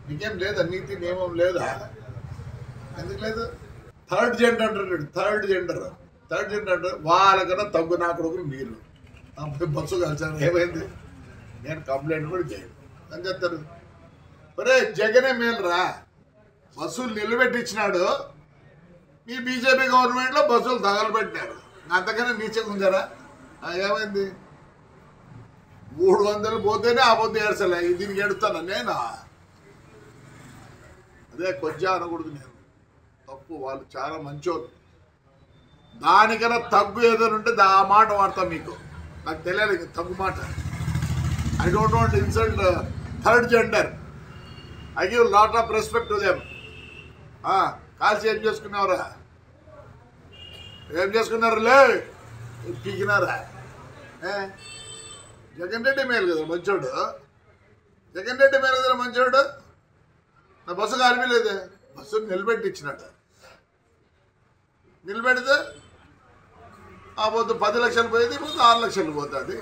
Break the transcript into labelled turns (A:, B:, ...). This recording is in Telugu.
A: నీకేం లేదా నీతి నియమం లేదా? ఎందుకు లేదు? థర్డ్ జెండర్ అంటారు. థర్డ్ జెండర్ అంటే వాళ్ళకన్నా తగ్గు నా కొడుకుని మీరు బస్సు కలిసాను. ఏమైంది? నేను కంప్లైంట్ కూడా చేయను అని చెప్తారు. ఒరే జగనే మేలురా, బస్సులు నిలబెట్టించినాడు. మీ బీజేపీ గవర్నమెంట్లో బస్సులు తగలబెట్టినారు. అంతకన్నా నీచగా ఉందారా? ఏమైంది? 300 పోతేనే ఆ పొద్దు ఏడ్చలే, దీనికి ఎడుతాను నేను. అదే కొంచెం అనకూడదు, నేను తప్పు. వాళ్ళు చాలా మంచోళ్ళు. దానికన్నా తగ్గు ఏదైనా ఉంటే ఆ మాట వాడతా. మీకు నాకు తెలియాలి తగ్గు మాట. I don't want insult third gender. I give lot of respect to them. కాల్సి ఏం చేసుకున్నావురా? ఏం చేసుకున్నారులే? పీకినారా? జగన్ రెడ్డి మేలు కదా మంచోడు. జగన్ రెడ్డి మేలు కదా మంచోడు. నా బస్సు కాలిపోలేదే, బస్సు నిలబెట్టించినాడు. నిలబెడితే ఆ పొద్దు 10 లక్షలు పోయేది, ఇప్పుడు 6 లక్షలు పోతుంది.